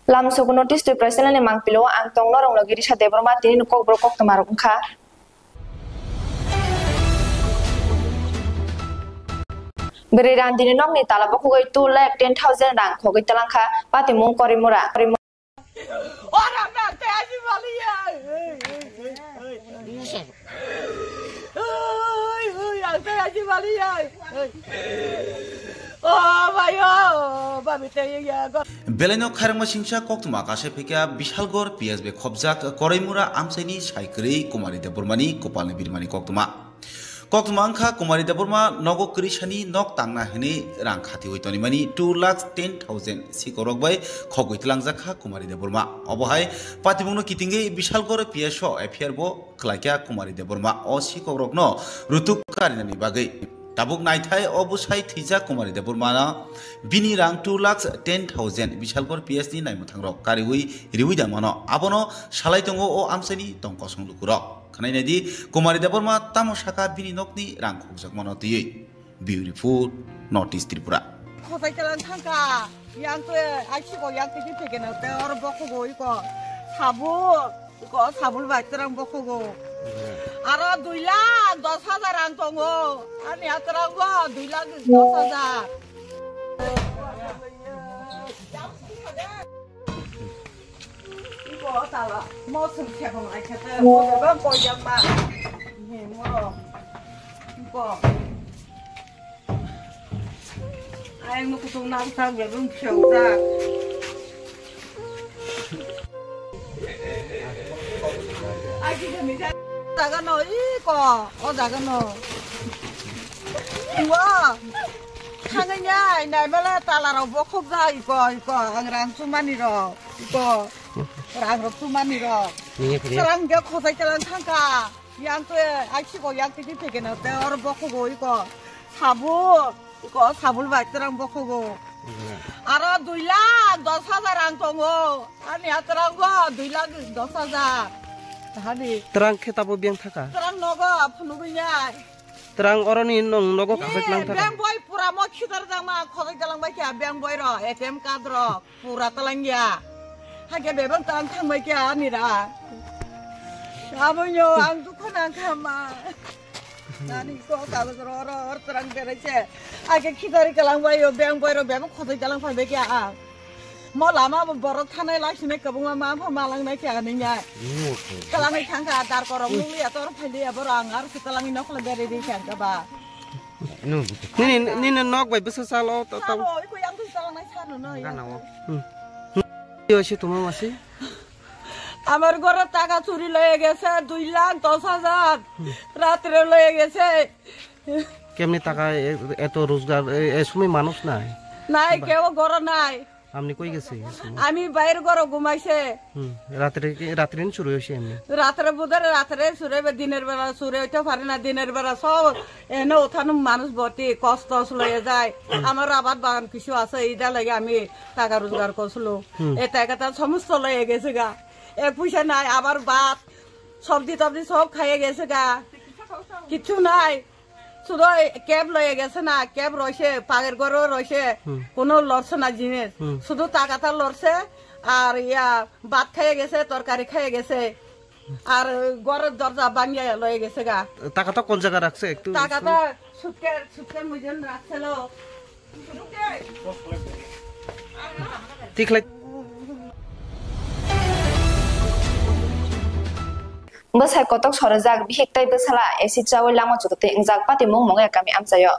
Lam so notice to present mang pilo ang tong norong lagi sa Deborah tin ko bro kok tamarok kha Beriran din nok ni tala ba ko 2 lakh 10,000 rang ko talang kha pati mong korimura Orang nak aji Malia. Yang aji Malia. Oh, mayo, babi teyya go. Beleno kharangma singsa koktuma kashe phekya bishalgor PSB khobjak koraimura amsaini saikri kumari deburmani kopalni birmani koktuma Koktuma angkha kumari deburma nogo krishani nok tangna hini rang khati hoitoni mani 2,10,000 sikorok bai khogoi tlangjaka kumari deburma obohai patibungno kitinge bishalgor PSO affairbo khlakya kumari deburma o sikorok no rutuk karinani bagai Tabuk naithai obusai thija kumari deburmana bini rang 2,10,000 bishalgor PSD naimuthangrok kariwi riwida mano abono salaitongo o amsani tongkosong lukurok Kanainadi kumari deburma tamosaka bini nokni rang khogjak mano tiyei beautiful Northeast Tripura Khosai jalan thangka yang tu aisigo yang tigi tegena te or bokogo iko sabul bai terang bokogo Aro 2,10,000 rang tongo ani aterang go 2,10,000 Ibo salah mau sengkep mai kata mau bang koyang ma ni mau Ibo Ayang nu kutung nang sang ya bung chou da Aji ke mi Daga no iko, daga no. Wah, hanganya, nai malah talara bokok dah iko, angrang cuma ni ro, iko, orang cuma ni ro. Sekarang dia khosai jalan tangka, yang tu asyik yang tadi pegang tu orang bokok iko, sabul baik terang bokok. Aro 2,10,000 rang tongo, ani aterang go 2,10,000. Terang kita apa biang thaka? Terang nogo penuhnya. Terang orang ini nogo kakek lang thaka. Biang boy pura mau kita sama kolej jalan baik ya biang boy ro ATM card ro pura telang ya. Hanya bebang terang thang baik ya ni dah. Amunyo ang tu kena kama. Nani ko kalau ro terang berece. Hanya kita jalan baik yo biang boy ro biang kolej jalan baik ya. Mau lama berborot tanah lagi nih kebun mama pemalang naik ya ninya. Kalau naik tangga dar korong muli atau orang pilih ya berangar kita lagi nak lebih dari siapa ba. Ini nok baik besar salo tahu. Iku yang tu salah naik sana no. Kan awak. Yo si tu mama sih. Amar gora taga curi lagi gese 2,10,000. Ratri lagi gese. Kemni taga itu rozgar esumi manus naik. Naik kewa gora naik. Amni koi gese. Ami bayar gora gumaise. Ratri ini suruh sih amni. Ratri budar ratri suruh be dinner bela suruh itu farina dinner bela so eno uthanum manus boti kostos loye jai. Amar rabat bagan kisu asa ida lagi ami taga rozgar koslo. Eta kata samusto loye gese ga. Pusha nai abar bat sabji tabji sob khaye gese ga. Kichu nai. Sudah cab loye gese na cab roshe pagar goro roshe kono lorse na jinis sudah takata lorse ar ya bat khaye gese torkari khaye gese ar goro dorja bangya loye gese ga takata kon jaga rakse ekটু takata sutke mujen rakselo tikle Besai kotok sorojak bihek tai besala esi chawi lama chotote ingjak pati mong mong kami amsayo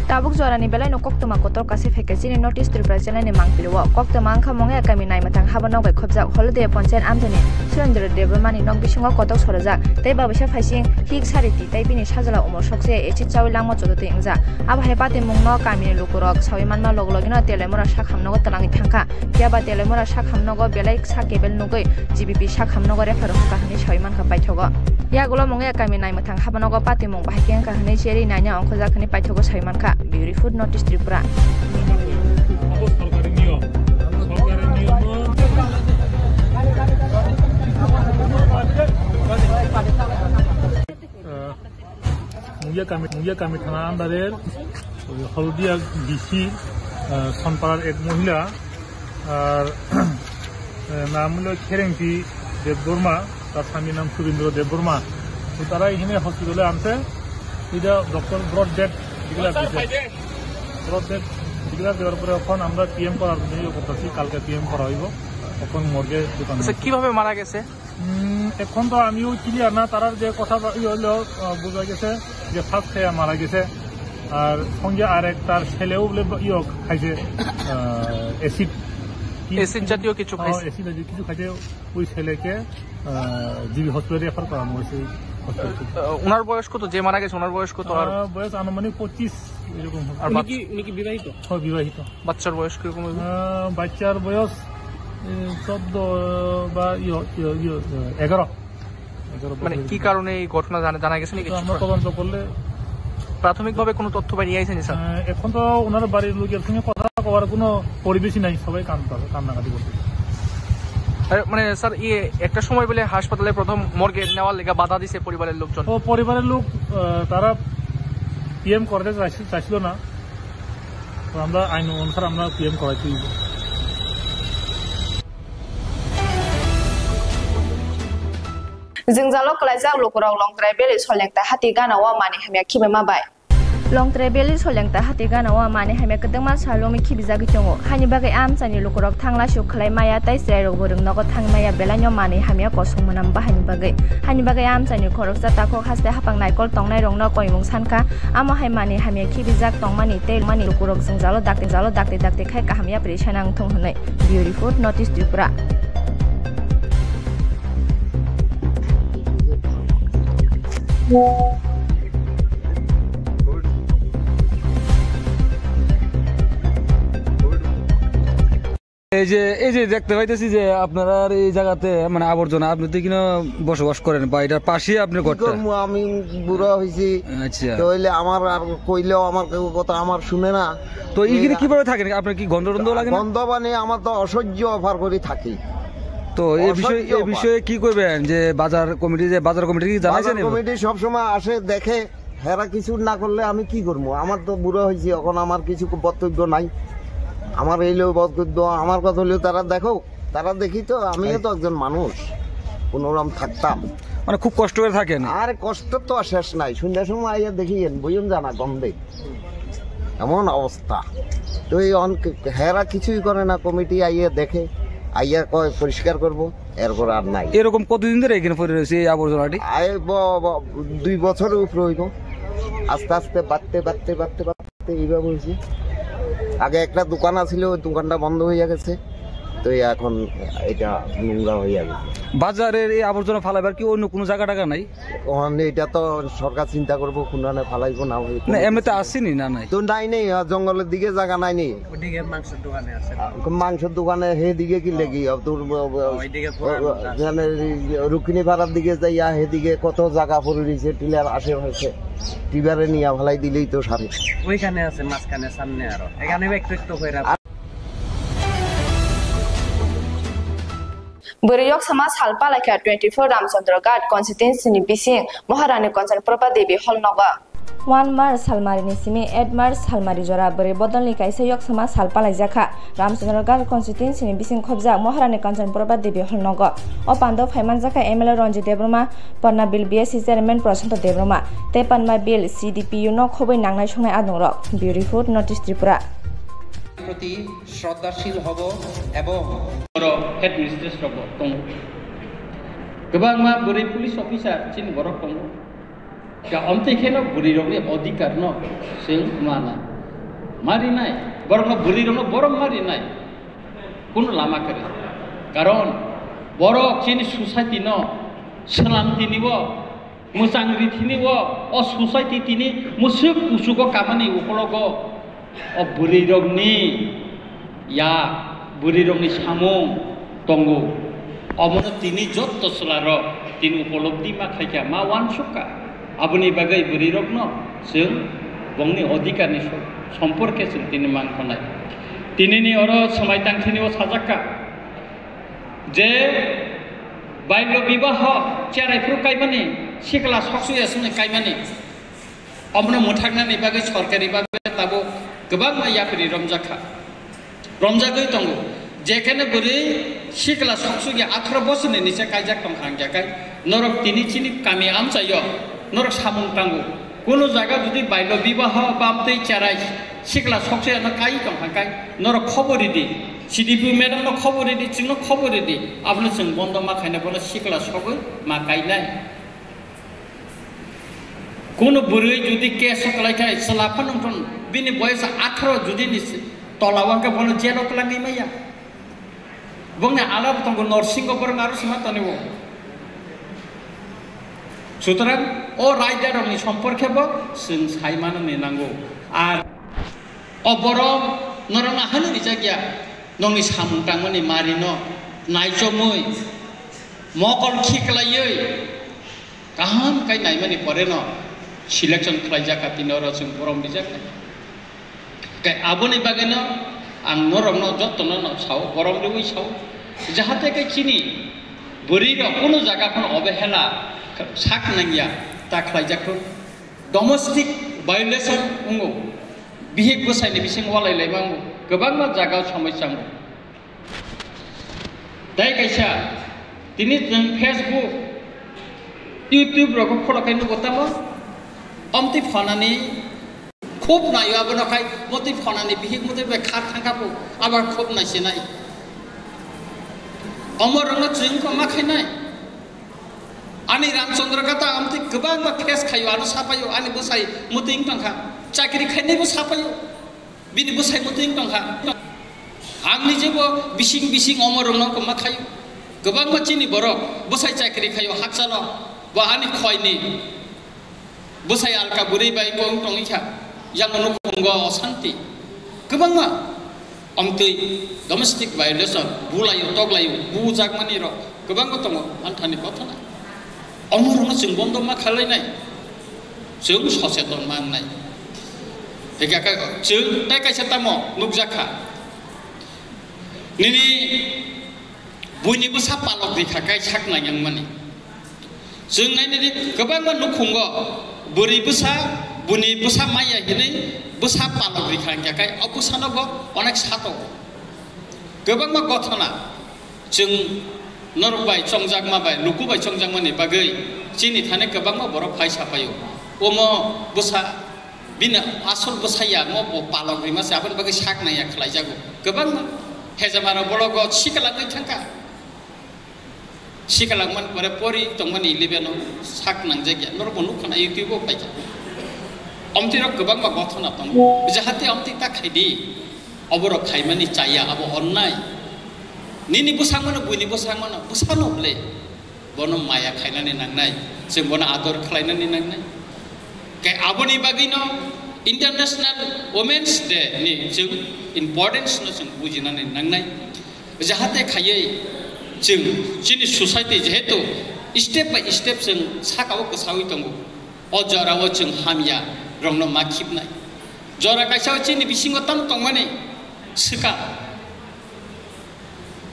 Tabuk jorani belai no koktuma kotor kasih fekesini notice terpresela ni mangpilwa koktuma angka mong kami nai matang habanok bai khobjak holiday ponchen amjani surendra debrmani nok bisingo kotok sorojak tai babasa faising hik sariti tai bini sajala umor sokse esi chawi lama chotote ingjak abhai pati mong no kami lukurok sawi manma loglogino telemora sakhamnogo talangi thangka kiaba telemora sakhamnogo belai sakebel nugoi GBP sakhamnogo refer kahani sawi manka paithogo yagulo mong kami nai matang habanok pati mong bahkian kahani cheri nanya ongkhojakni paithogo sawi manka Beautiful Northeast Tripura. মুগিয়া কামি থানা আন্ডারের হলদিয়া DC সনপাড়ার এক মহিলা আর নাম হলো খেরেংটি দেববর্মা, তার স্বামীর নাম সুরেন্দ্র দেববর্মা। তো তারা এখানে হসপিটালে আনছে, এটা ডক্টর ব্রড ডেড ডিক্লার দিচ্ছে। ব্রড ডেড ডিক্লার দেওয়ার পরে এখন আমরা পিএম করার জন্য করতেছি, কালকে পিএম করা হইব। এখন মর্গে দোকান কিভাবে মারা গেছে এখন তো আমিও ক্লিয়ার না, তারার যে কথা হইলো বোঝা গেছে যে ফার্স্ট খেয়ে মারা গেছে। আর সঙ্গে আরেক তার ছেলেও বলে খাইছে অ্যাসিড জাতীয় কিছু খাইছে, অ্যাসিড জাতীয় কিছু খাইছে। ওই ছেলেকে জিবি হসপিটালে রেফার করানো হয়েছে। ওনার বয়স কত? যে মারা গেছে ওনার বয়স কত? বয়স আনুমানিক 25 এরকম। আর উনি কি বিবাহিত? হ্যাঁ, বিবাহিত। বাচ্চার বয়স কিরকম? বাচ্চার বয়স 14 বা 11। মানে কি কারণে এই ঘটনা জানা গেছে নাকি? আমরা তদন্ত করলে প্রাথমিকভাবে কোনো তথ্য বেরিয়ে আইছে স্যার? এখন তো ওনার বাড়ির লোকের সঙ্গে কথা কওয়ার কোনো পরিবেশই নাই, সবাই কান্নাকাটি করছে। মানে স্যার একটা সময় বলে হাসপাতালে প্রথম মর্গে নেওয়ার লেগে বাধা দিছে পরিবারের লোকজন। পরিবারের লোক তারা পিএম করতে চাইছিল না, তো আমরা আইন অনুসারে আমরা পিএম করাইছি। Zingjalo kalaijak lukurok long travel solengta hati gana wa mani hamya khibe mabai. Long travel solengta hati gana wa mani hamya kedengma salomi khibijagi chongo. Hani bagai amchani lukurok thangla shu khlai maya tai srai rok borung nogo thangmaya belanyo mani hamya kosong manam bahani bagai. Hani bagai amchani khorok sa takok haste hapang naikol tongnai rong no koimung sanka amo hai mani hamya khibijak tongmani tel mani lukurok zingjalo dakte khai kahamya prishanang thong hunai. Beautiful notice Tripura. এই যে দেখতে পাইতেছি যে আপনারা এই জায়গাতে মানে আবর্জনা, আপনি তো কিনা বসবাস করেন বা এটার পাশে আপনি ঘরটা। আমি বুড়া হয়েছি, আচ্ছা, তাহলে আমার আর কইলেও আমার কথা আমার শুনে না। তো এইখানে কিভাবে থাকেন? আপনার কি গন্ধ লাগে? গন্ধ মানে আমার তো অসহ্য অফার করে থাকি। তো এই বিষয়ে কি করবেন? যে বাজার কমিটি কি জানাইছেন? কমিটি সবসময় আসে দেখে, হেরা কিছু না করলে আমি কি করবো? আমার তো বুড়ো হয়েছি, এখন আমার কিছু বক্তব্য নাই। আমার এইলেও বক্তব্য, আমার কথা হলেও তারা দেখো, তারা দেখি তো আমিও তো একজন মানুষ, কোনোরকম থাকতাম। মানে খুব কষ্ট করে থাকেন? আর কষ্ট তো শেষ নাই। সন্ধ্যার সময় আইয়া দেখিয়েন বইন জানা গন্ধে এমন অবস্থা। তো এই হেরা কিছুই করে না, কমিটি আইয়া দেখে, আইয়া কয় পরিষ্কার করবো, এরপর আর নাই। এরকম কতদিন ধরে এখানে পড়ে রয়েছে এই আবর্জনাটি? 2 বছরের উপরে হইব। আস্তে আস্তে বাড়তে এইভাবে হয়েছে। আগে একটা দোকান আছিল, ওই দোকানটা বন্ধ হয়ে গেছে, তো এখন এটা নোংরা হয়ে গেছে। বাজারের এই আবর্জনা ফালাইবার কি অন্য কোনো জায়গা টাকা নাই? এটা তো সরকার চিন্তা করবো কোনখানে ফালাইবো না। এমনিতে আসেনি না? নাই তো, নাই জঙ্গলের দিকে জায়গা নাই নি। মাংসের দোকানে হে দিকে কি লেগি তোর রুক্মিণী পাড়ার দিকে যাইয়া হেদিকে কত জায়গা পড়ে রয়েছে, টিলার আশেপাশে টিলারে নিয়ে ফালাই দিলেই তো সারে। ওইখানে আছে মাঝখানে সামনে, আরো এখানে একটু হয়ে Beriyok sama salpa like 24 Ramchandra Ghat constituency ni bising Maharani Kanchan Prabha Devi Hall Noga 1 Mars Salmari ni simi 8 Mars Salmari jora beri bodol ni kaisa yok sama salpa lai jakha Ramchandra Ghat constituency ni bising khobja Maharani Kanchan Prabha Devi Hall Noga o pando phaiman jakha MLA Ranjit Debroma Parna Bill BSc Chairman Prasanta Debroma te Panma Bill CDPU no khoboi nangnai songnai adongrok Beautiful Notice Tripura প্রতি শ্রদ্ধাশীল হব এবং head mistress দङ गोबां मा बोरै police officer चिन बरक दङ का अमतेखेनो बुरिरंनि अधिकार न जों माना मारिनाय बरं बुरिरंनो बरं मारिनाय কোনো लामा करे कारण बरक चिन सोसाइटि न सोलांथिनिब मोजां रिथिनिब अ सोसाइटि तिनि मुसुक उसुक खामानि उपलग अ बुरिरंनि या बुरिरंनि सामुं दङ अमनो तिनि जत्त सलार तिनि उपलब्धि मा खायखा मा वान सुका आबुनि बागै बुरिरंनो जों बंनि अधिकारनि सम्पर्के जों तिनि मानखनाय तिनिनि अर समायतांथिनि साजाका जे बाल्य विवाह चेराइफ्रु कायमानि सिखला सक्सुयासने कायमानि अमनो मोथागनानि बागै सरकारि बागै ताबो गोबां मायाफोरि रंजाखा रंजागै दङ যেখানে বলি শিকলা সকসুগি 18 বছরের নিচে কাইজাক টংখাং জায়গায় নরক তিনি চিনি কামি আমচাইয় নরক সামুং টাঙ্গু কোনো জায়গা যদি বাইল বিবাহ বামতে চারাই শিকলা সকসে না কাই টংখাং কাই নরক খবরই দি সিডিপি ম্যাডাম ন খবরই দি চিনো খবরই দি আপনি जों বন্ধ মা খাইনা বলে শিকলা সগৈ মা কাইনাই কোনো বুড়ি যদি কেস কলাইখাই সালাফান নটন বিনি বয়স 18 যদি নিছে তলাওয়াকে বলে জেল কলাঙ্গি মাইয়া বংনে আলাপ তঙ্গ নরসিংহ বরং আরো সীমা তনিব সুতরাং ও রাইডারनि সম্পর্কেबो जों सायमानो नेनांगौ আর অবরম নরনা হানি জায়গা नंनि सामुंटांमोननि मारिनो नायजमै मकल खिखलायै गाहाम काय नायमानि परेनो सिलेक्शन खालायजाखा तिनरो जों बरम बिजाखा काय आबोनि बागैनो आं नरमनो जतनो साव बरम देबै साव जाहाथे काय चिनि बोरिर कोनो जायगाखौ अबहेला साक नांगिया ता खालायजाखौ डोमेस्टिक वायलेशन उंगो बिहेक बसायनि बिसिं वालायलायबांगो गोबां जायगा समस्या दाय कैसा दिनै जों फेसबुक इउट्यूब रखौ खलखायनो गतामो अमति फनानि खूब नायो आबनखाय मति फनानि बिहिक मते बे खार थांखाबो आबार खूब नायसिनाय अमरंग जोंखौ मा खायनाय आनि रामचंद्र गाता अमति गोबां मा फेस खायो आरो साफायो आनि बसाय मतिं थांखा चाकरि खायनायबो साफायो बिनि बसाय मतिं थांखा आंनि जेबो बिसिं बिसिं अमरंगखौ मा खायो गोबां मानसिनि बर' बसाय चाकरि खायो हाकसाल बा आनि खयनि बसाय आलका बुरै बाय गं टंगिखा यांगनो खंग अशान्ति गोबां मा अमतै डोमेस्टिक वायलेशन बुलायो तगलायो बुजाक मानि र गोबां दङ आन्थानि गथना अमरंग जों बन्द मा खालायनाय जों सचेतन माननाय बेगाका जों दाय कायसा तामो नुकजाखा निनि बयनिबो सापालक दिखाखाय साकनाय yang माने जों नायनि गोबां मा नुखंग बोरै बोसा बुनि बोसा माया हिनै बोसा पालक दिखाखाय अबसानबो अनेक सातो गोबां मा गथना जों नरबाय चंजाक माबाय लुकुबाय चंजाक माने बागै चिनि थाने गोबां मा बर' फाय सापायो ओमो बोसा बिनो आसल बोसाया म पालक रिमासे आबन बागै साकनाया खलाय जागो गोबां मा हेजामारा बलग सिकालाङै थांखा सिकालांमान परे परि तंमानि 11 साक नांजागिया नरबो नुखाना इउट्यूबआव फायजा अमतिर गोबां मा गथना दं जाहाथे अमति ता खायदि अबर खायमानि चाया अब अन्नाय निनि बुसांमोन बुनि बुसांमोन बुसानोब्ले बनो माया खायनानै नांनाय जों बनो आदर खालायनानै नांनाय के आबोनि बागैनो इंटरनेशनल वुमेन्स डे नि जों इम्पोर्टेंस न जों बुजिनानै नांनाय जाहाथे खायै जों जोंनि ससाइटि जेहेतु स्टेप बाय स्टेप जों साकाव गोसावै दङ अजराव जों हामिया रंनो माखिबनाय जरा कायसाव जोंनि बिसिङाव ताम दंमाने सोका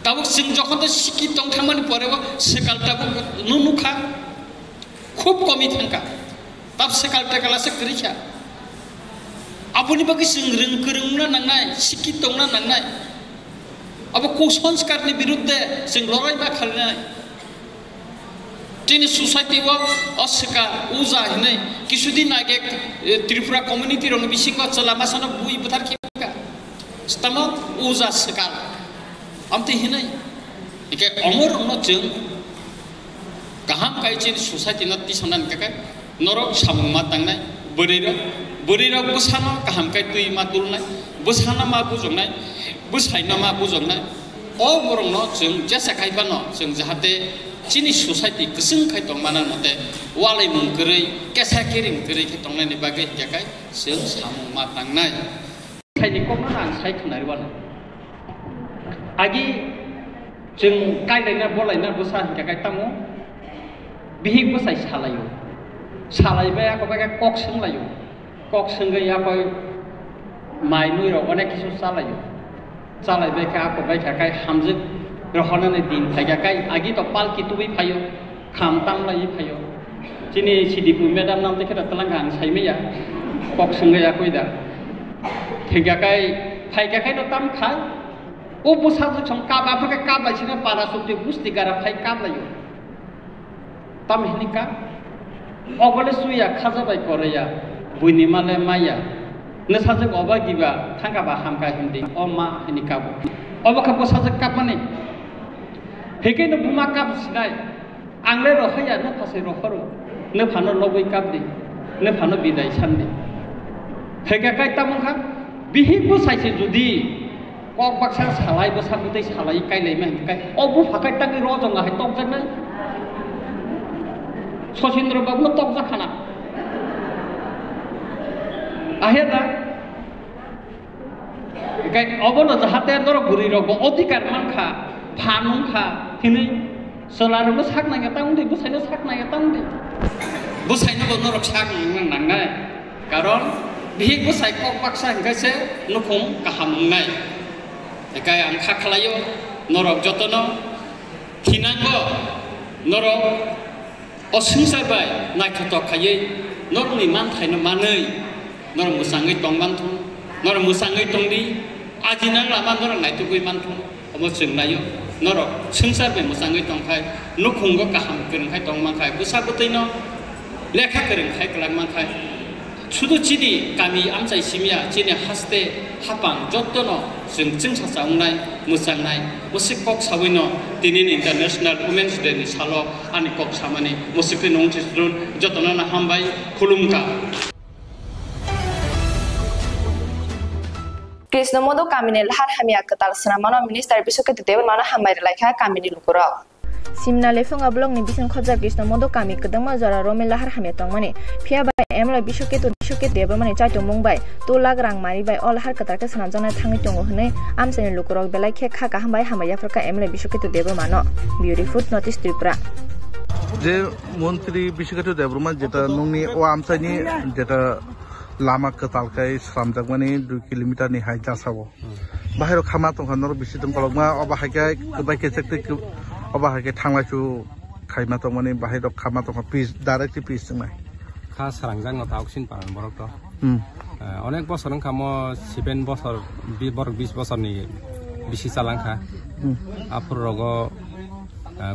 ताबो जों जखन सिखि दं थांमाने परेबो सोकालताबो नुनुखा खूब कमी थांका ताब सोकालता कालासे करिखा आबुनि बागै जों रोंगोरोंना नांनाय सिखित दंना नांनाय अब कुसंस्कारनि बिरुद्धे जों लड़ाइबा खालामनाय दिनै ससाइटिआव असका उजा हिनै किसुदिन आगे त्रिपुरा कम्युनिटि रंग बिसिङाव चलामासानो बुइ बुथारखिका स्तामा उजा सकाल आमते हिनै एके अमरंग जों गाहाम कायचिन ससाइटि न तिसनान काका नरक सामुमा तांनाय बोरैरा बोसानो गाहाम काय तुइ मा दुलनाय बोसाना मा बुजंनाय बोसायना मा बुजंनाय अमरंग जों जेसा खायबानो जों जाहाथे चिनि ससाइटि गोसों खाय दं माना मते वालाय मुंगरै केसा केरिं गरै के दंनायनि बागै जाकाय जों सामुमा तांनाय खायनि कमना आं सायखनाय वाला आगि जों कायलायना बलायना बोसा जाकाय तामो बिहि बोसाय सालायो सालायबाय आकबाय कक सोंलायो कक सोंगै आकबाय माइनुर अनेक किसु सालायो सालायबाय का आकबाय जाकाय हामजो रखनानै दिन थायगाकाय आगि तो पालकि तुबै फायो खाम तामलायै फायो दिनै सिडिपु मेडाम नाम देखा तलांगा आं सायमैया कक सोंगै आकबाय दा थायगाकाय फायगाकाय तो ताम खाय o busa ju chong kap apaka kap lai china para sukti busti gara phai kap lai tam hinika ogole suya khaja bai koreya buini male maya ne saje oba giba thanga ba hamka hindi oma hinika oba ka busa je kap mane heke no buma kap sinai angle ro khaya no phase ro kharo ne phano logoi kap di ne phano bidai sandi heke kai tamung kha bihi busai se judi kok baksa salai basa mutai salai kai lai mai kai obu phakai tangi ro jong hai tok janai Sosindro babu tok jakhana aheda kai obono jahate nor guri ro bo odhikar mankha phanung kha hinai solar mo sak na ga tang de busai no sak na ga tang de busai no nor sak nang nang nai karon bihi busai kok baksa gaise nukhum kaham nai ekai ang khakhalayo norok jotono hinango norok osungsai bai naikhotok khayei norni man thaino manei nor musangai tongban thun nor musangai tongdi ajinang lama nor naitugui man thun omo chungnayo norok sungsai bai musangai tongkhai nukhungo kaham kerengkhai tongmankhai busabuteino lekha kerengkhai klangmankhai sudu chidi kami amchai simia chini haste hapang jottono जों सासावनाय मोसानाय मुसिक कक सावैनो दिनैनि international women's day नि सालो आनि कक सामानि मुसिकनि नंथिस्रुन जतनना हामबाय खुलुमका कृष्णमोदो कामिनेल हार हामिया कताल सनामानो मिनिस्टार बिसके देव मानो हामाय लायखा कामिनि लुकुरा सिमना लेफंगा ब्लग नि बिसन खजा कृष्णमोदो कामि कदमा जरा रोमेल हार हामिया तंगमाने फिया बाय एमला बिसके देव माने चाइतो मुंबाय 2 लाख रां मारि बाय अल हार कतारके सनाम जाना थांगि तंगो हने आमसेनि लुकुरक बेलाय खे खा हामबाय हामायाफोरका एमला बिसके देव मानो ब्यूटीफुल नोटिस त्रिपुरा जे मन्त्री बिसके देवमा जेटा नंनि ओ आमसानि जेटा लामा कतालकाय सामजागमानि 2 किलोमीटर नि हाइ जासावो बाहेर खामा तंखानर बिसिदम कलगमा अबा हाइकाय गबाय केसेक्टे अबा हाइके थांलाचु खाइमा तंमानि बाहेर खामा तंखा पिस डाइरेक्टली पिस जोंनाय खा सारांजां तावसिन पारन बरक अनेक बছर खामो 7 বছর 20 বছরनि बिसि चालांखा आफुर रग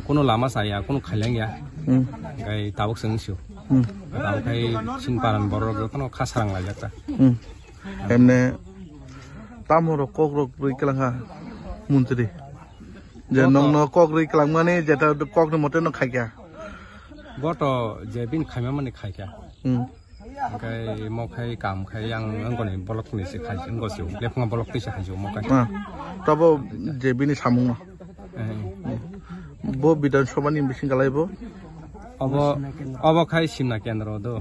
कोनो लामा साया कोनो खाइलांगिया गाय ताबक सोंसु ताबखाय सिन पारन बरक कोनो खा सारां लाजाता एमने तामरो ककरक ब्रैकलांगा मन्त्री जे नंग ककरै कलांगमाने जेटा ककनि मते न खाइया गट जे बिन खाइमा माने खाइया गाय मखाय कामखाय आं अंगनि ब्लकनि से खाइजों गसिउ लेफंगा ब्लक तिसे खाइजो मखाय तब जे बिनि सामुं बो विधान सभानि मिसिं गालायबो अब खाय सिमना केन्द्र दो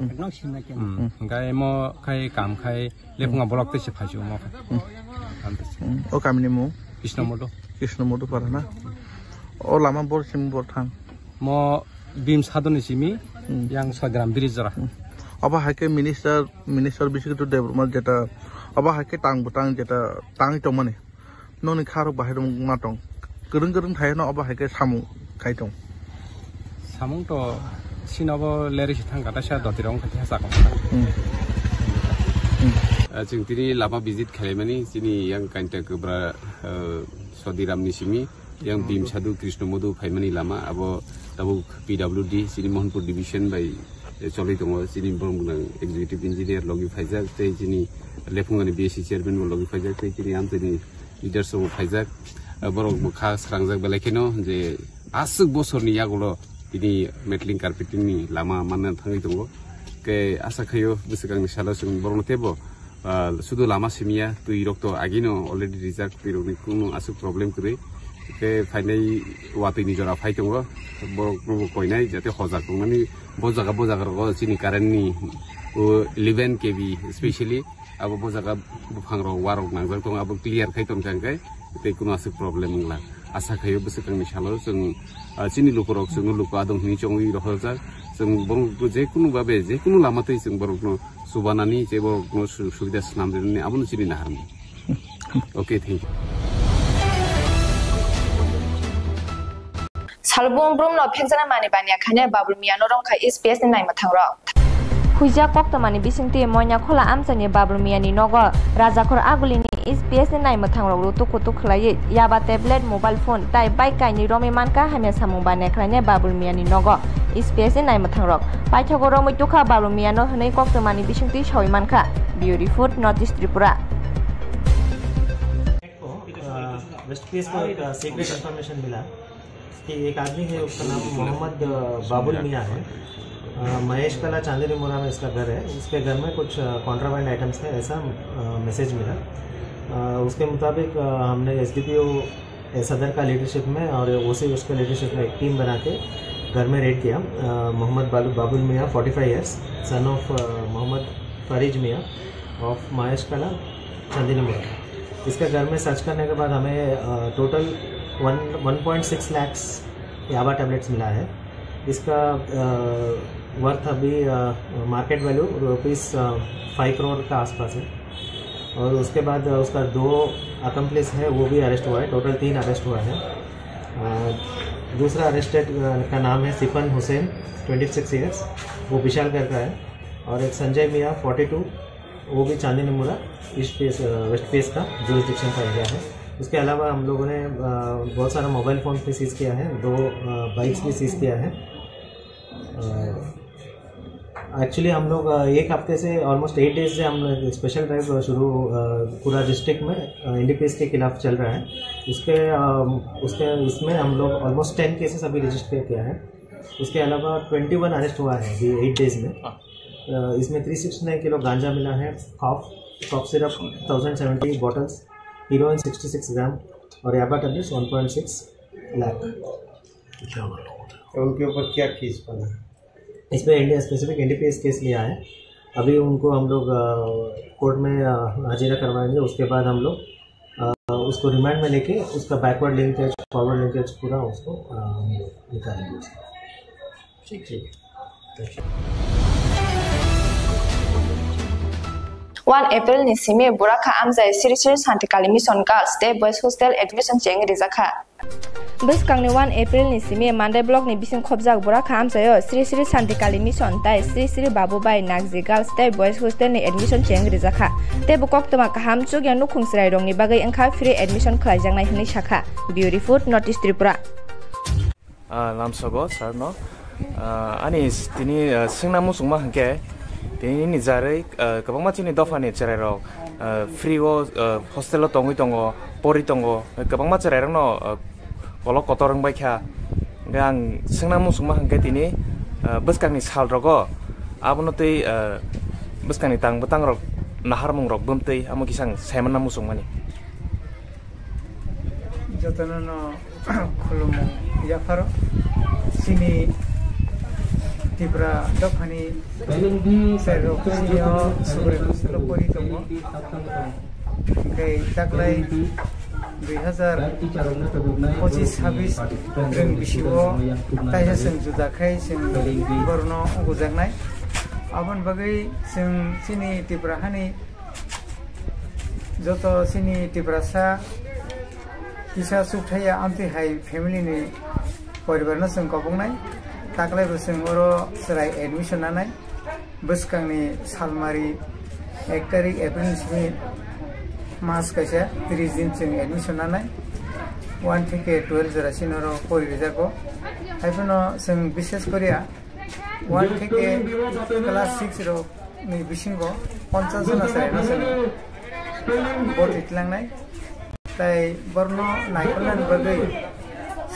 गाय म खाय काम खाय लेफंगा ब्लक तिसे खाइजो मखाय ओ कामिनि मु कृष्णमोदो पाराना ओ लामा बरसिम बरथां म बिम सादनि सिमी यां सग्राम ब्रिजरा अबा हाके मिनिस्टार बिसके देवमा जेटा अबा हाके टांग जेटा टांग तमाने ननि खारो बाहेर माटं गरं थायनो अबा हाके सामु खाइदं सामुं तो सिनाबो लेरिस थांगाता सा दतिरं खाथि हासाखौ जों दिनै लामा भिजिट खालामनानै जोंनि यां कान्टा गोब्रा सदिरामनि सिमी यां बिम सादु कृष्णमोदो फाइमानि लामा अब दाबो पीडब्ल्यूडी जोंनि मोहनपुर डिभिजन बाय चलै दङ जोंनि बरंगुनां एक्जिक्युटिभ इन्जिनियर लगि फाइजाक तै जोंनि लेफुंगानि बिएससि चेयारमेन लगि फाइजाक तै जोंनि आमतेनि लिडारसो फाइजाक बरं खा स्रांजाक बेलायखेनो जे आसुक बोसोरनि यागलो दिनै मेटलिं कार्पेटिंनि लामा मानना थाङै दङ के आसा खायो बोसोरगांनि सालाव जों बरं तेबो सुदु लामा सिमिया तुइ रक्तो आगिनो अलरेडी रिजार्व पिरोनि कुनु आसु प्रब्लेम करे के फाइनाय वातैनि जरा फाइतंगो बरं कोइनाय जाते हजाक माने बजागा रो सिनि कारेन्टनि 11 kV स्पेशली अब बजागा बुफांरो वारक नांजाक दं अब क्लियर खाइतम जांगाय ते कुनु आसु प्रब्लेम मंगला आसा खायो बोसोरगांनि सालाव जों सिनि लुकरक जों लुक आदं हिनि चंगि रखजा जों बरं जेकुनु बाबे जेकुनु लामातै जों बरं सुबानानि जे बरं सुबिदा स्नामदेरनि आबुन सिनि नाहारम ओके थैंक यू 살봉 브롬노 펜자나 마니 바니야 카냐 바블 미야노 롱카 SPS नि नायमा थांरो हुइजा कक्तमानि बिसिंति मयना खोला आमसानि बाबुल मियानि नगर राजाखर आगुलिनि SPS ni nai mathang rok ru tuk tuk khlai yaba tablet mobile phone tai bike kai ni romi manka hamya samung ba ne khlai ne babul miya ni nogo SPS ni nai mathang rok paithago ro muitukha babul miya no hnei koktmani bisingti sawi manka Beauty Food Northeast Tripura waste piece को एक secret information मिला कि एक आदमी है, उसका नाम मोहम्मद बाबुल मियाँ है। महेश कला चांदनी मोरा में इसका घर है। इसके घर में कुछ कॉन्ट्राबैंड आइटम्स थे, ऐसा मैसेज मिला। उसके मुताबिक हमने SDPO सदर का लीडरशिप में और उसके लीडरशिप में एक टीम बना के घर में रेड किया। मोहम्मद बाबुल मियाँ 45 ईयर्स, सन ऑफ मोहम्मद फरीज मियाँ ऑफ महेश कला चांदनी मोरा। इसके घर में सर्च करने के बाद हमें टोटल 1.6 लाख याबा टैबलेट्स मिला है। इसका वर्थ अभी मार्केट वैल्यू ₹5 करोड़ का आसपास है। और उसके बाद उसका 2 अकम्प्लिस है, वो भी अरेस्ट हुआ है। टोटल 3 अरेस्ट हुआ है। दूसरा अरेस्टेड का नाम है सिफन हुसैन 26 ईयर्स, वो विशालगढ़ का है। और एक संजय मियाँ 42, वो भी चांदनी मुरा वेस्ट पेस का जुरिस्डिक्शन का एरिया है। उसके अलावा हम लोगों ने बहुत सारा मोबाइल फ़ोन भी सीज़ किया है, 2 बाइक्स भी सीज़ किया है। एक्चुअली हम लोग एक हफ्ते से ऑलमोस्ट 8 डेज से हम स्पेशल ड्राइव शुरू पूरा डिस्ट्रिक्ट में NDPS के खिलाफ चल रहा है। इसमें हम लोग ऑलमोस्ट 10 केसेस अभी रजिस्टर किया है। उसके अलावा 21 अरेस्ट हुआ है अभी 8 डेज में। इसमें 369 किलो गांजा मिला है, कॉफ सिरप 1070 बॉटल्स, हीरोइन 66 ग्राम और याबा टैबलेट्स 1.6 लाख। उनके ऊपर क्या केस बना? इसमें स्पेसिफिक NDPS केस लिया है। अभी उनको हम लोग कोर्ट में हाजिरा करवाएंगे। उसके बाद हम लोग उसको रिमांड में लेके उसका बैकवर्ड लिंकेज फॉरवर्ड लिंकेज पूरा उसको निकालेंगे। ठीक। 1 April ni simi buraka amjai sirisir santikali mission girls day boys hostel admission cheng rizakha Beskang ni 1 April ni simi Mandai block ni bising khobjak buraka amjayo sirisir santikali mission tai sirisir babubai nagji girls day boys hostel ni admission cheng rizakha te bukok tama kaham chugya nukhungsrai rong ni bagai angkha free admission khlaijangnai hini shakha Beauty Food Northeast Tripura lamsogo sir no ani tini singna musungma hangke tini ni jarai kabang machini dofani cherai rok free go hostel lo tongui tongo pori tongo kabang macherai rok no kolok kotorong bai kha gang singna musungma hangke tini beskang ni sal rogo abono tei beskang ni tang rok nahar mung rok bumtei amo kisang saimana musungmani jotana no khulumo yafaro sini Tibra Dokani Sero Sio Sobre Selo Poritomo Kay Taklay 2025 Reng Bishiwo Taya Seng Judakai Seng Borno Gujangnai Abon Bagai Seng Sini Tibra Hani Joto Sini Tibra Sa Kisa Sukhaya Amti Hai Family Ni Poribarna Seng Kopongnai Taklay beseng oro serai admission nanai beskang ni salmari 1 tarik April sini mas kaisa 30 din sing admission nanai 1 থেকে 12 jarasin oro pori rijako haipono sing bishes korea 1 থেকে class 6 ro ni bisingo 50 jona serai no sing bot itlangnai tai borno naikolnan bagai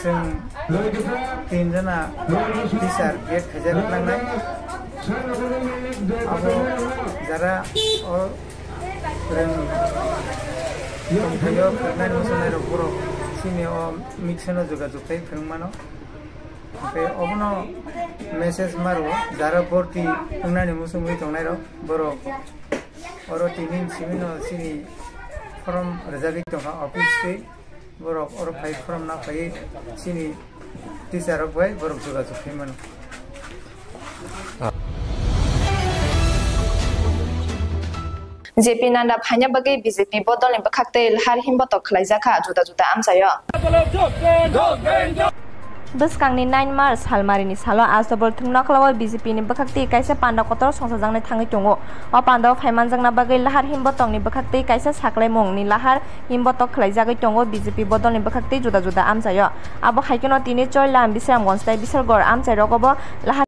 sing 3 jana teacher get hajar langnai abo jara or reng thayo khana musonai ro puro sini o mixeno juga jukai phengmano pe obono message maro jara porti unani musumui tongnai ro boro oro tinin simino sini from reserve to office te borok oro phai from na phai sini teacher rok bai borok juga jukai mano JP Nanda phanya bagai BJP bodol ni bakhakte har himba to khlaijaka juda juda amsayo Buskangni 9 March Halmarini Salo Astobol Tungnaklawa BJP ni Bakakti Kaisa Panda Kotor Songsajang ni Tangi Tungo O Panda Phaimanjang na Bagai Lahar Himbotong ni Bakakti Kaisa Saklai Mong ni Lahar Himbotok Khlaijagoi Tungo BJP Bodol ni Bakakti Juda Juda Amsayo Abo Haikino Tini Choi Lam Bisram Gonstai Bisargor Amsai Rogobo Lahar